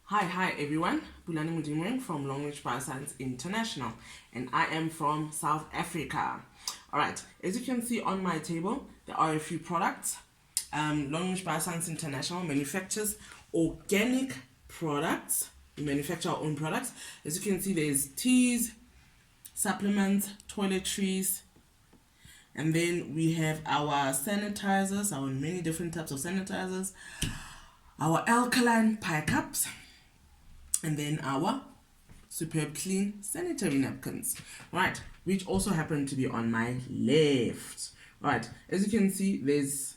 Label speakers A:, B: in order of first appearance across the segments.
A: Hi everyone. Bulani Mudimring from Longrich Science International, and I am from South Africa. Alright, as you can see on my table, there are a few products. Longrich Science International manufactures organic products. We manufacture our own products. As you can see, there's teas, supplements, toiletries, and then we have our sanitizers, our many different types of sanitizers, our alkaline pie cups, and then our superb clean sanitary napkins, right, which also happen to be on my left. Right, as you can see, there's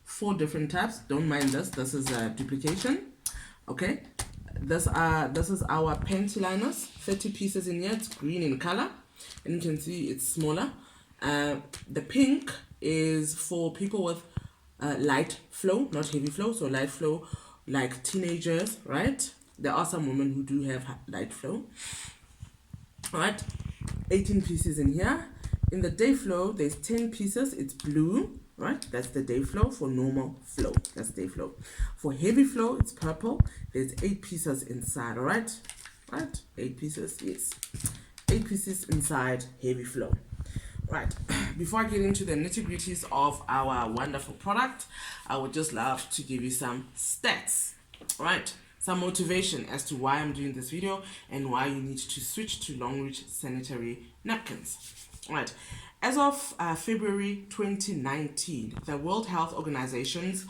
A: 4 different types. Don't mind this is a duplication. Okay, this is our panty liners, 30 pieces in here. It's green in color, and you can see it's smaller. The pink is for people with light flow, not heavy flow, so light flow like teenagers, right? There are some women who do have light flow. Alright, 18 pieces in here. In the day flow, there's 10 pieces. It's blue, right? That's the day flow. For normal flow, that's day flow. For heavy flow, it's purple. There's 8 pieces inside, alright? Right? 8 pieces, yes. 8 pieces inside heavy flow. Right, before I get into the nitty-gritties of our wonderful product, I would just love to give you some stats, right? Some motivation as to why I'm doing this video and why you need to switch to Longrich sanitary napkins. Right, as of February 2019, the World Health Organization's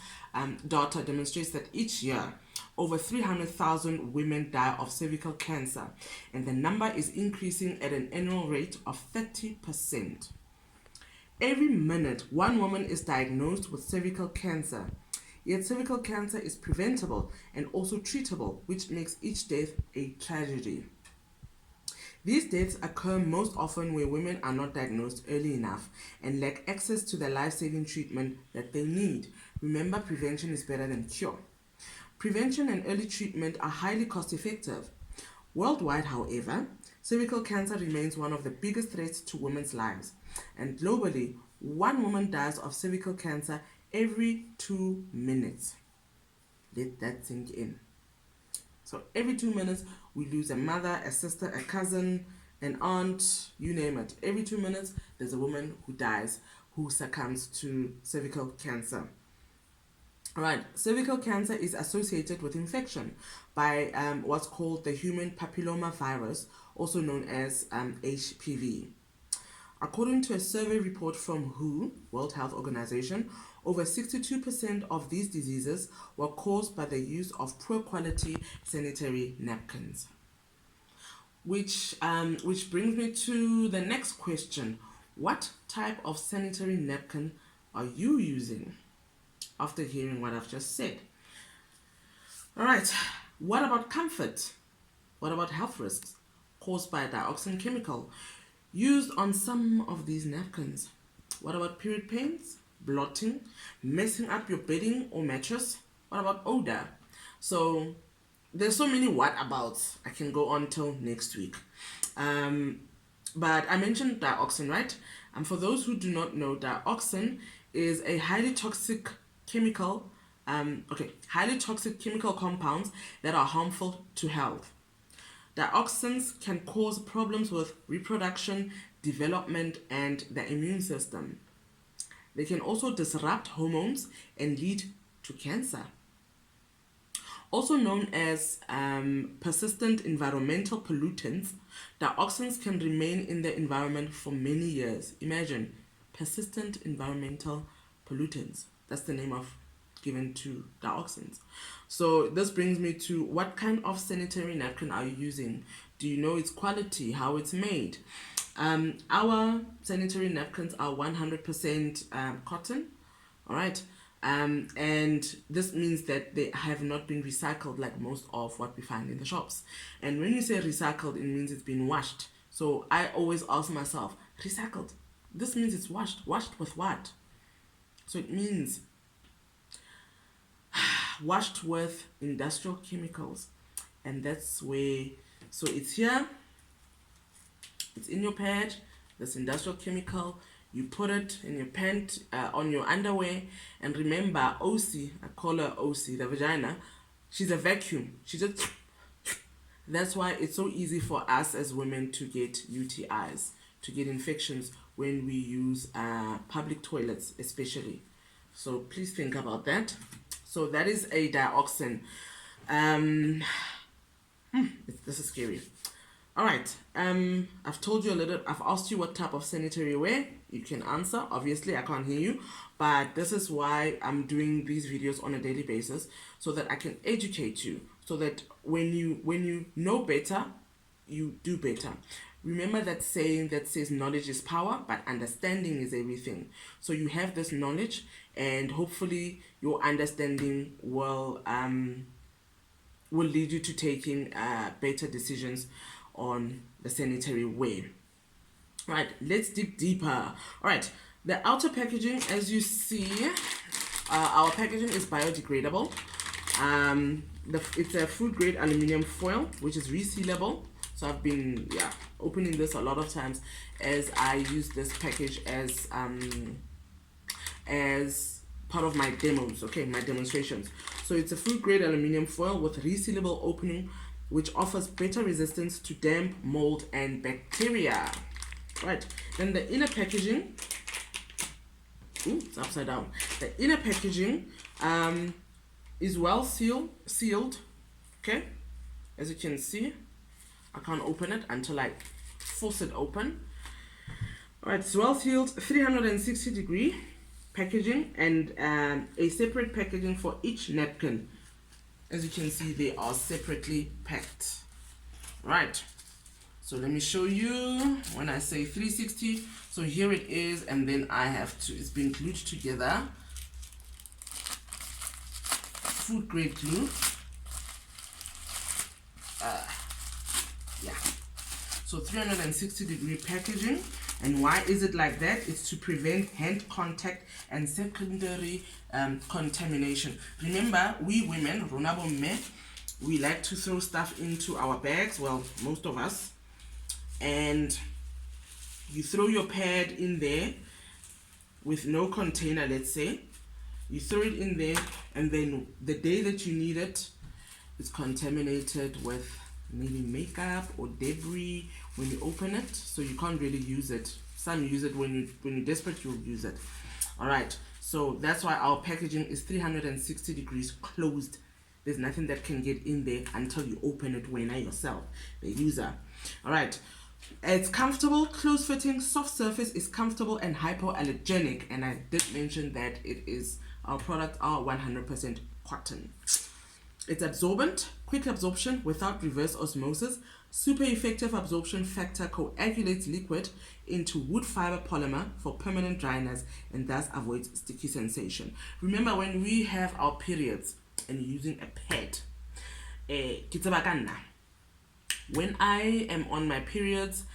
A: data demonstrates that each year over 300,000 women die of cervical cancer, and the number is increasing at an annual rate of 30%. Every minute, one woman is diagnosed with cervical cancer. Yet cervical cancer is preventable and also treatable, which makes each death a tragedy. These deaths occur most often where women are not diagnosed early enough and lack access to the life-saving treatment that they need. Remember, prevention is better than cure. Prevention and early treatment are highly cost-effective. Worldwide, however, cervical cancer remains one of the biggest threats to women's lives, and globally, one woman dies of cervical cancer every 2 minutes. Let that sink in. So every 2 minutes, we lose a mother, a sister, a cousin, an aunt, you name it. Every 2 minutes, there's a woman who dies, who succumbs to cervical cancer. Alright, cervical cancer is associated with infection by what's called the human papilloma virus, also known as HPV. According to a survey report from WHO, World Health Organization, over 62% of these diseases were caused by the use of poor quality sanitary napkins. Which brings me to the next question. What type of sanitary napkin are you using? After hearing what I've just said. Alright, what about comfort? What about health risks caused by a dioxin chemical used on some of these napkins? What about period pains, blotting, messing up your bedding or mattress? What about odor? So there's so many what abouts. I can go on till next week. But I mentioned dioxin, right? And for those who do not know, dioxin is a highly toxic chemical compounds that are harmful to health. Dioxins can cause problems with reproduction, development, and the immune system. They can also disrupt hormones and lead to cancer. Also known as persistent environmental pollutants, dioxins can remain in the environment for many years. Imagine, persistent environmental pollutants. That's the name of given to dioxins. So this brings me to, what kind of sanitary napkin are you using? Do you know its quality, how it's made? Our sanitary napkins are 100% cotton, all right? And this means that they have not been recycled like most of what we find in the shops. And when you say recycled, it means it's been washed. So I always ask myself, recycled, this means it's washed. Washed with what? So it means washed with industrial chemicals. And that's where, so it's here, it's in your pad, this industrial chemical, you put it in your pant, on your underwear, and remember, OC, I call her OC, the vagina, she's a vacuum. She just That's why it's so easy for us as women to get UTIs, to get infections when we use public toilets, especially. So please think about that. So that is a dioxin. This is scary. All right. I've told you a little. I've asked you what type of sanitary wear. You can answer. Obviously, I can't hear you, but this is why I'm doing these videos on a daily basis, so that I can educate you. So that when you know better, you do better. Remember that saying that says knowledge is power, but understanding is everything. So you have this knowledge, and hopefully your understanding will lead you to taking better decisions on the sanitary wear. Right, let's dig deeper. All right, the outer packaging, as you see, our packaging is biodegradable. It's a food grade aluminum foil, which is resealable. So I've been opening this a lot of times as I use this package as part of my demos, my demonstrations. So it's a food grade aluminum foil with resealable opening, which offers better resistance to damp, mold, and bacteria. Right, then the inner packaging, it's upside down. The inner packaging is well sealed, okay? As you can see, I can't open it until I force it open. All right, it's well sealed, 360-degree packaging, and a separate packaging for each napkin. As you can see, they are separately packed. Right, so let me show you when I say 360. So here it is, and then it's been glued together. Food grade glue. So 360-degree packaging. And why is it like that? It's to prevent hand contact and secondary contamination. Remember, we women, we like to throw stuff into our bags. Well, most of us. And you throw your pad in there with no container, let's say. You throw it in there, and then the day that you need it, it's contaminated with maybe makeup or debris when you open it, so you can't really use it. Some use it when you're desperate, you'll use it. All right, so that's why our packaging is 360 degrees closed. There's nothing that can get in there until you open it when yourself, the user. All right, it's comfortable, close-fitting, soft surface, is comfortable and hypoallergenic. And I did mention that our products are 100% cotton. It's absorbent, quick absorption without reverse osmosis, super effective absorption factor, coagulates liquid into wood fiber polymer for permanent dryness, and thus avoids sticky sensation. Remember, when we have our periods and using a pad, when I am on my periods,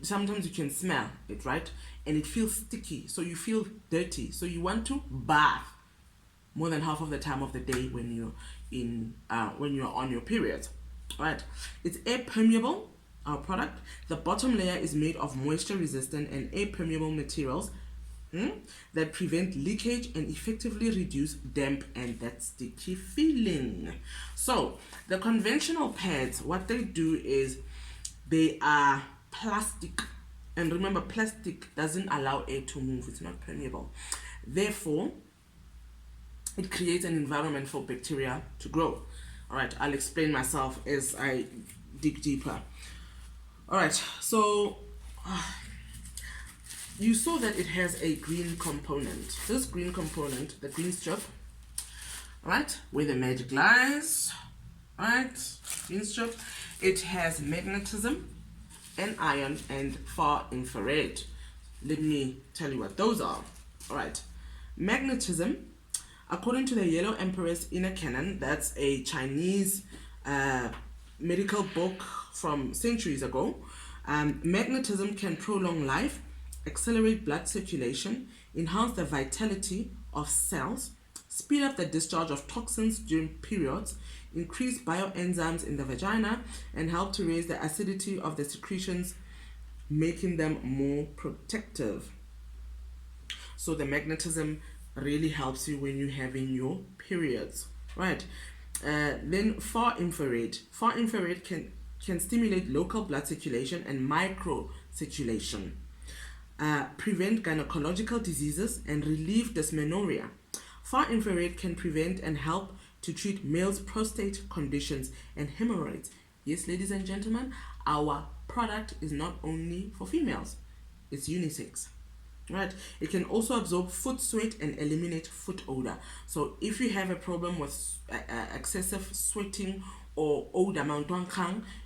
A: sometimes you can smell it, right? And it feels sticky, so you feel dirty. So you want to bath more than half of the time of the day when you're on your periods. All right, it's air permeable. Our product, the bottom layer is made of moisture resistant and air permeable materials that prevent leakage and effectively reduce damp and that sticky feeling. So the conventional pads, what they do is they are plastic, and remember, plastic doesn't allow air to move. It's not permeable, therefore it creates an environment for bacteria to grow. All right, I'll explain myself as I dig deeper. All right, so you saw that it has a green component. This green component, the green strip, right, where the magic lies, right, green strip, it has magnetism and iron and far infrared. Let me tell you what those are. All right, magnetism, according to the Yellow Emperor's Inner Canon, that's a Chinese medical book from centuries ago. Magnetism can prolong life, accelerate blood circulation, enhance the vitality of cells, speed up the discharge of toxins during periods, increase bioenzymes in the vagina, and help to raise the acidity of the secretions, making them more protective. So the magnetism really helps you when you're having your periods, right? Then far infrared. Far infrared can stimulate local blood circulation and micro circulation, prevent gynecological diseases, and relieve dysmenorrhea. Far infrared can prevent and help to treat males' prostate conditions and hemorrhoids. Yes, ladies and gentlemen, our product is not only for females, it's unisex. Right, it can also absorb foot sweat and eliminate foot odor. So if you have a problem with excessive sweating or odor,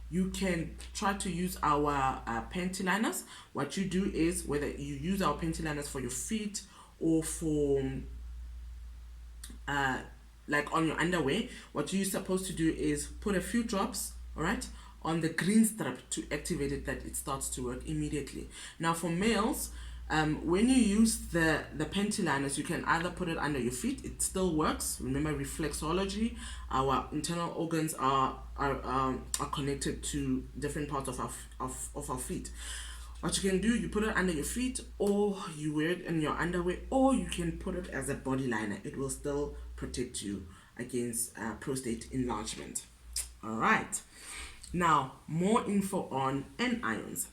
A: you can try to use our panty liners. What you do is, whether you use our panty liners for your feet or for like on your underwear, what you're supposed to do is put a few drops, all right, on the green strip to activate it, that it starts to work immediately. Now for males, when you use the panty liners, you can either put it under your feet. It still works. Remember, reflexology. Our internal organs are connected to different parts of our feet. What you can do, you put it under your feet, or you wear it in your underwear, or you can put it as a body liner. It will still protect you against prostate enlargement. All right. Now, more info on N-ions.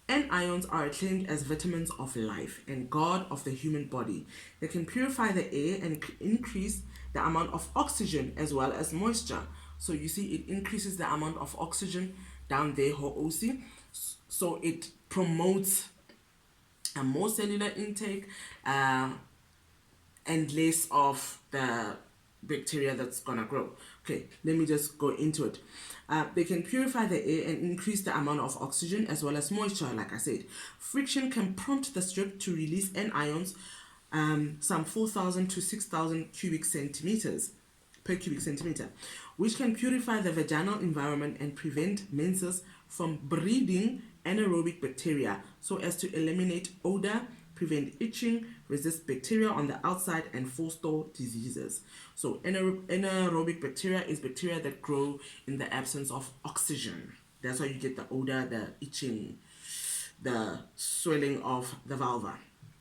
A: N-ions are acclaimed as vitamins of life and God of the human body. They can purify the air and increase the amount of oxygen as well as moisture. So you see, it increases the amount of oxygen down there, OC. So it promotes a more cellular intake and less of the bacteria that's gonna grow. Okay, let me just go into it. They can purify the air and increase the amount of oxygen as well as moisture, like I said. Friction can prompt the strip to release N-ions, some 4,000 to 6,000 cubic centimeters per cubic centimeter, which can purify the vaginal environment and prevent menses from breeding anaerobic bacteria so as to eliminate odor, prevent itching, resist bacteria on the outside, and forestall diseases. So anaerobic bacteria is bacteria that grow in the absence of oxygen. That's why you get the odor, the itching, the swelling of the vulva.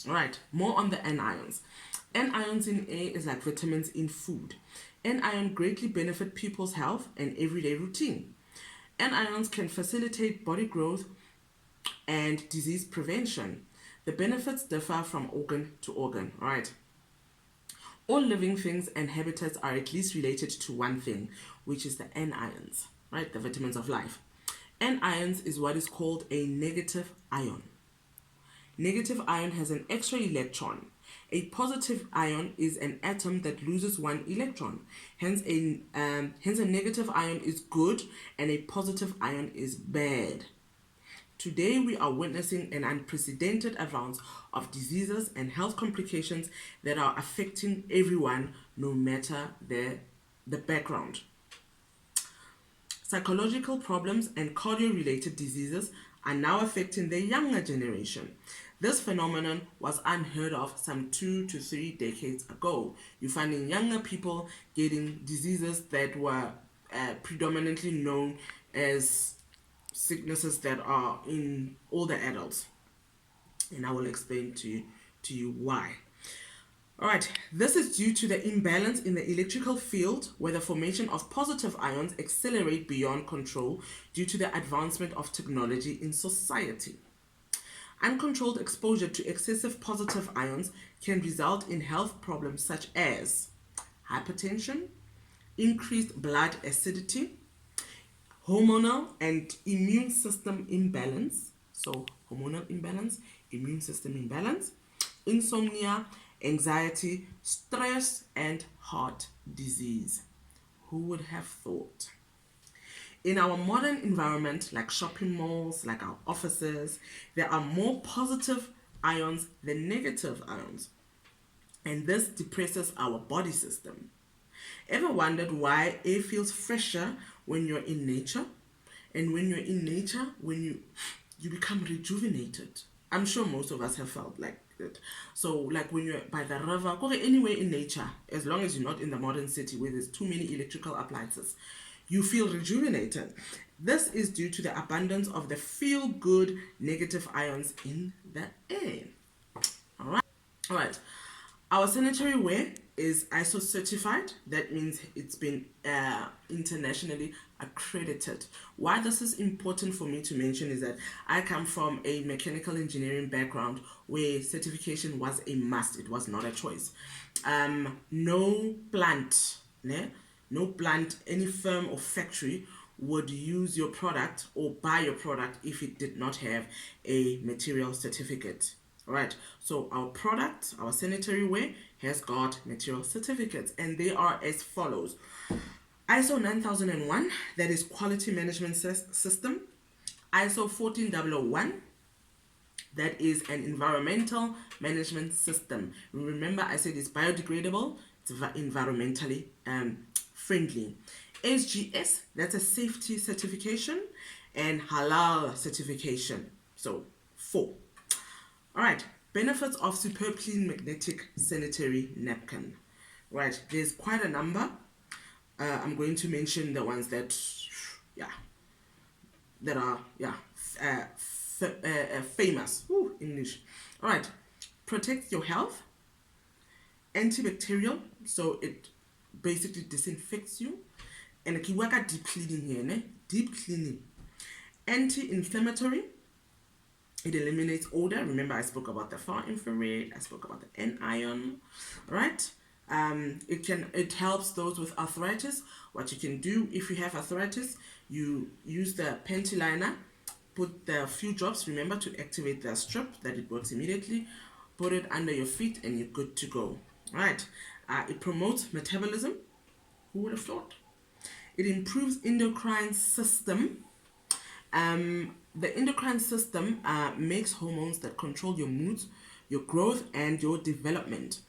A: All right, more on the N-ions. N-ions in air is like vitamins in food. N-ion greatly benefit people's health and everyday routine. N-ions can facilitate body growth and disease prevention. The benefits differ from organ to organ, right? All living things and habitats are at least related to one thing, which is the N-ions, right? The vitamins of life. N-ions is what is called a negative ion. Negative ion has an extra electron. A positive ion is an atom that loses one electron. Hence a negative ion is good and a positive ion is bad. Today, we are witnessing an unprecedented advance of diseases and health complications that are affecting everyone, no matter the background. Psychological problems and cardio-related diseases are now affecting the younger generation. This phenomenon was unheard of some 2 to 3 decades ago. You're finding younger people getting diseases that were predominantly known as sicknesses that are in older adults, and I will explain to you why. All right, this is due to the imbalance in the electrical field, where the formation of positive ions accelerate beyond control due to the advancement of technology in society. Uncontrolled exposure to excessive positive ions can result in health problems such as hypertension, increased blood acidity, hormonal and immune system imbalance. So hormonal imbalance, immune system imbalance, insomnia, anxiety, stress, and heart disease. Who would have thought? In our modern environment, like shopping malls, like our offices, there are more positive ions than negative ions. And this depresses our body system. Ever wondered why air feels fresher when you're in nature? And when you're in nature, when you become rejuvenated. I'm sure most of us have felt like it. So like when you're by the river, or anywhere in nature, as long as you're not in the modern city where there's too many electrical appliances, you feel rejuvenated. This is due to the abundance of the feel-good negative ions in the air. All right. Our sanitary ware is ISO certified. That means it's been internationally accredited. Why this is important for me to mention is that I come from a mechanical engineering background where certification was a must. It was not a choice. No plant, no plant, any firm or factory would use your product or buy your product if it did not have a material certificate. Right, so our product, our sanitary ware, has got material certificates, and they are as follows: ISO 9001, that is quality management system; ISO 14001, that is an environmental management system. Remember, I said it's biodegradable, it's environmentally friendly. SGS, that's a safety certification, and halal certification. So 4. All right, benefits of Superb Clean Magnetic Sanitary Napkin. Right, there's quite a number. I'm going to mention the ones that, are famous. Ooh, English. All right, protects your health. Antibacterial, so it basically disinfects you. And I work deep cleaning here, ne? Deep cleaning. Anti-inflammatory. It eliminates odor. Remember, I spoke about the far infrared. I spoke about the anion, right? It helps those with arthritis. What you can do if you have arthritis, you use the panty liner, put the few drops. Remember to activate the strip that it works immediately. Put it under your feet, and you're good to go. Right? It promotes metabolism. Who would have thought? It improves endocrine system. The endocrine system makes hormones that control your moods, your growth, and your development.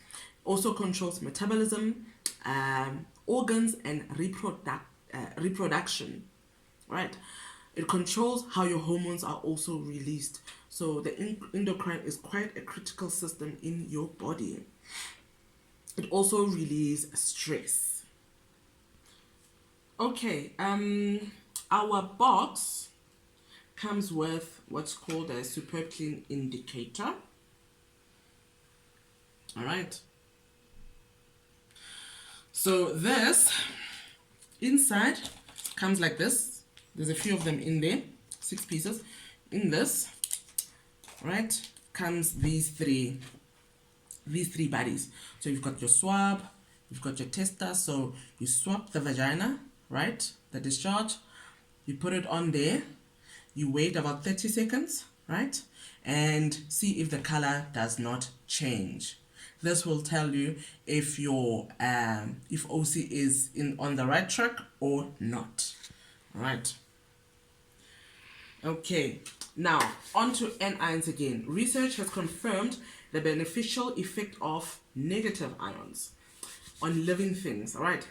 A: Also controls metabolism, organs, and reproduction. Right? It controls how your hormones are also released. So the endocrine is quite a critical system in your body. It also relieves stress. Okay, our box comes with what's called a Superb Clean indicator. All right. So this inside comes like this. There's a few of them in there, 6 pieces. In this, right, comes these three bodies. So you've got your swab, you've got your tester. So you swab the vagina, right, the discharge. You put it on there. You wait about 30 seconds, right? And see if the color does not change. This will tell you if your if OC is on the right track or not. Right. Okay. Now on to anions again. Research has confirmed the beneficial effect of negative ions on living things. All right.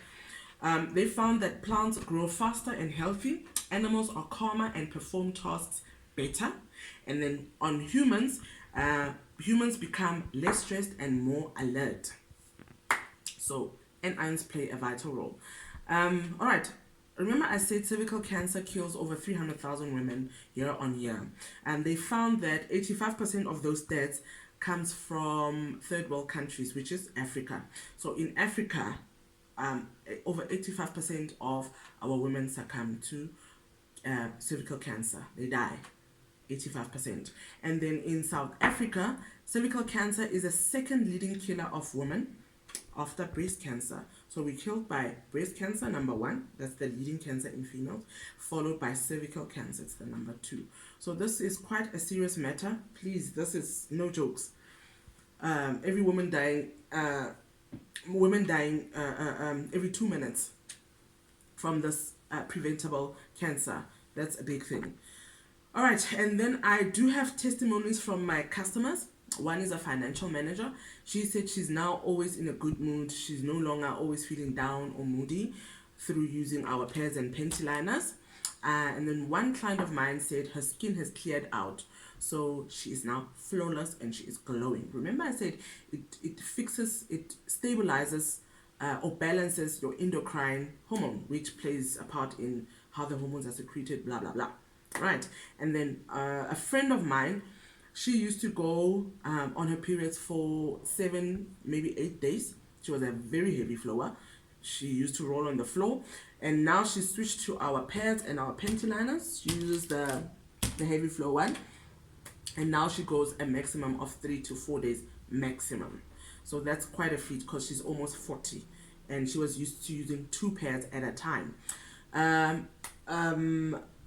A: They found that plants grow faster and healthy. Animals are calmer and perform tasks better. And then on humans, humans become less stressed and more alert. So anions play a vital role. All right. Remember I said cervical cancer kills over 300,000 women year on year. And they found that 85% of those deaths comes from third world countries, which is Africa. So in Africa, over 85% of our women succumb to cervical cancer. They die, 85%. And then in South Africa, cervical cancer is the second leading killer of women after breast cancer. So we're killed by breast cancer, number 1. That's the leading cancer in females, followed by cervical cancer. It's the number 2. So this is quite a serious matter. Please, this is no jokes. Every woman dying, every 2 minutes from this preventable cancer. That's a big thing. All right, and then I do have testimonies from my customers. One is a financial manager. She said she's now always in a good mood. She's no longer always feeling down or moody through using our pads and panty liners. And then one client of mine said her skin has cleared out. So she is now flawless and she is glowing. Remember I said it fixes, it stabilizes or balances your endocrine hormone, which plays a part in how the hormones are secreted, blah, blah, blah. Right. And then a friend of mine She used to go on her periods for 7, maybe 8 days. She was a very heavy flower. She used to roll on the floor, and now she switched to our pads and our panty liners. She uses the heavy flow one, and now she goes a maximum of 3 to 4 days maximum. So that's quite a feat because she's almost 40, and she was used to using 2 pads at a time.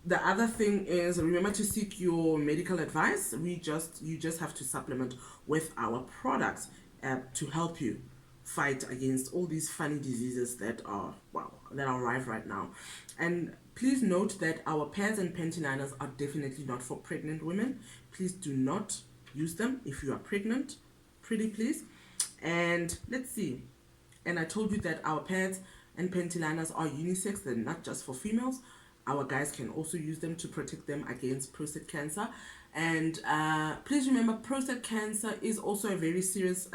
A: The other thing is, remember to seek your medical advice. You just have to supplement with our products to help you fight against all these funny diseases that are rife right now. And please note that our pads and panty liners are definitely not for pregnant women. Please do not use them if you are pregnant, pretty please. And let's see. And I told you that our pads and panty liners are unisex. They're not just for females. Our guys can also use them to protect them against prostate cancer. And please remember, prostate cancer is also a very serious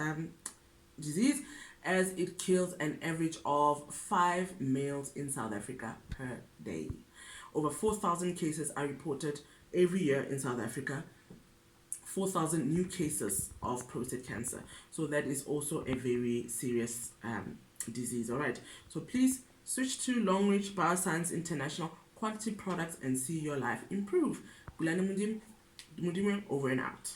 A: disease, as it kills an average of 5 males in South Africa per day. Over 4,000 cases are reported every year in South Africa. 4,000 new cases of prostate cancer. So that is also a very serious disease. All right. So please switch to Longrich Bioscience International quality products and see your life improve. Bulani Mudim, over and out.